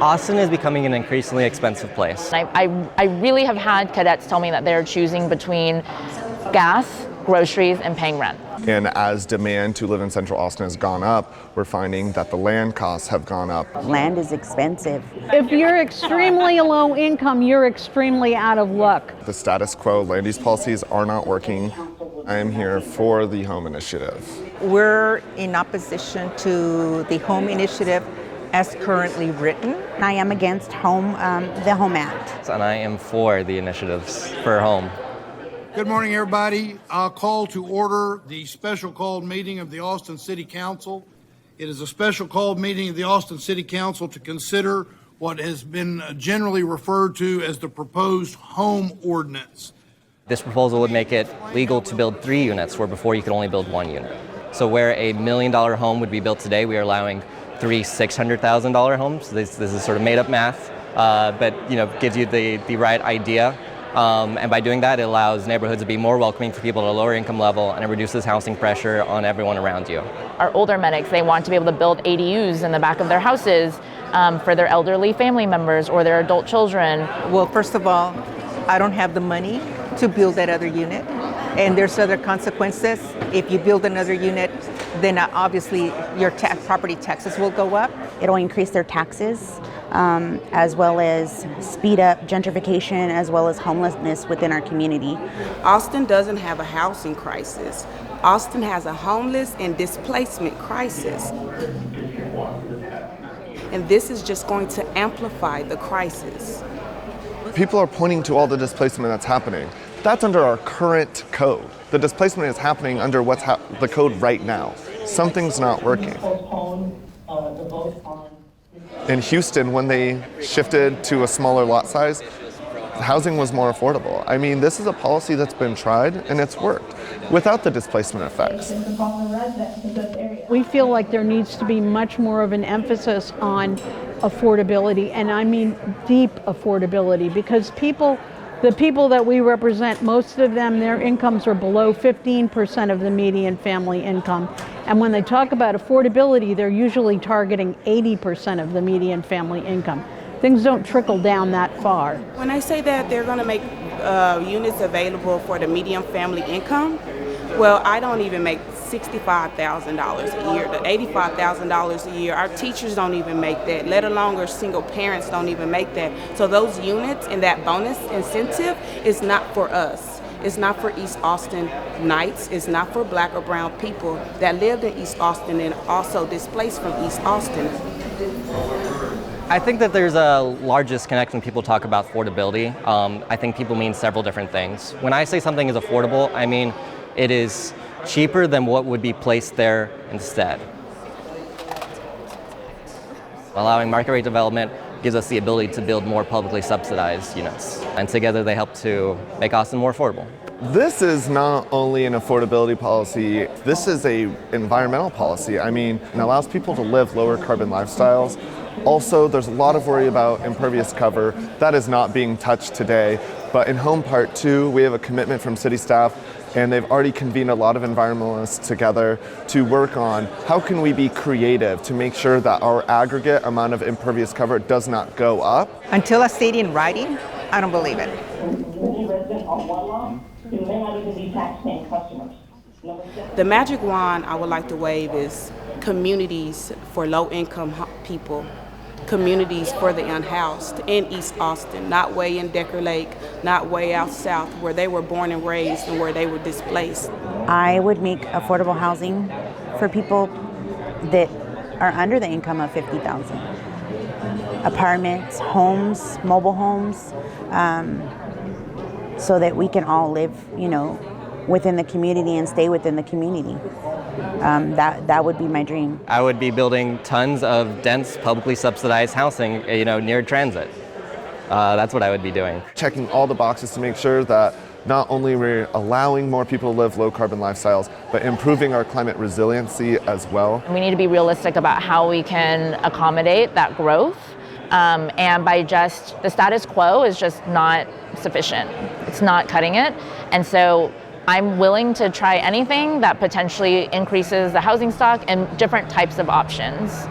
Austin is becoming an increasingly expensive place. I really have had cadets tell me that they're choosing between gas, groceries, and paying rent. And as demand to live in Central Austin has gone up, we're finding that the land costs have gone up. Land is expensive. If you're extremely low income, you're extremely out of luck. The status quo land use policies are not working. I am here for the home initiative. We're in opposition to the home initiative as currently written. I am against the Home Act. And I am for the initiatives for home. Good morning, everybody. I'll call to order the special called meeting of the Austin City Council. It is a special called meeting of the Austin City Council to consider what has been generally referred to as the proposed home ordinance. This proposal would make it legal to build 3 units where before you could only build 1 unit. So where a $1 million home would be built today, we are allowing 3 $600,000 homes. This is sort of made up math, but gives you the right idea. And by doing that, it allows neighborhoods to be more welcoming for people at a lower income level, and it reduces housing pressure on everyone around you. Our older medics, they want to be able to build ADUs in the back of their houses for their elderly family members or their adult children. Well, first of all, I don't have the money to build that other unit, and there's other consequences. If you build another unit, then obviously your property taxes will go up. It'll increase their taxes, as well as speed up gentrification, as well as homelessness within our community. Austin doesn't have a housing crisis. Austin has a homeless and displacement crisis. And this is just going to amplify the crisis. People are pointing to all the displacement that's happening. That's under our current code. The displacement is happening under what's the code right now. Something's not working. In Houston, when they shifted to a smaller lot size, housing was more affordable. I mean, this is a policy that's been tried and it's worked without the displacement effects. We feel like there needs to be much more of an emphasis on affordability, and I mean deep affordability, because the people that we represent, most of them, their incomes are below 15% of the median family income. And when they talk about affordability, they're usually targeting 80% of the median family income. Things don't trickle down that far. When I say that they're going to make units available for the median family income, well, I don't even make $65,000 a year, the $85,000 a year. Our teachers don't even make that, let alone our single parents don't even make that. So those units and that bonus incentive is not for us. It's not for East Austinites. It's not for black or brown people that lived in East Austin and also displaced from East Austin. I think that there's a large disconnect when people talk about affordability. I think people mean several different things. When I say something is affordable, I mean it is cheaper than what would be placed there instead. Allowing market rate development gives us the ability to build more publicly subsidized units. And together they help to make Austin more affordable. This is not only an affordability policy, this is an environmental policy. I mean, it allows people to live lower carbon lifestyles. Also, there's a lot of worry about impervious cover. That is not being touched today. But in Home Part 2, we have a commitment from city staff, and they've already convened a lot of environmentalists together to work on how can we be creative to make sure that our aggregate amount of impervious cover does not go up. Until I see it in writing, I don't believe it. The magic wand I would like to wave is communities for low-income people, communities for the unhoused in East Austin, not way in Decker Lake, not way out south where they were born and raised and where they were displaced. I would make affordable housing for people that are under the income of $50,000. Apartments, homes, mobile homes, so that we can all live, within the community and stay within the community. That would be my dream. I would be building tons of dense, publicly subsidized housing, near transit. That's what I would be doing. Checking all the boxes to make sure that not only we're allowing more people to live low carbon lifestyles, but improving our climate resiliency as well. We need to be realistic about how we can accommodate that growth. And by just the status quo is just not sufficient. It's not cutting it. And so I'm willing to try anything that potentially increases the housing stock and different types of options.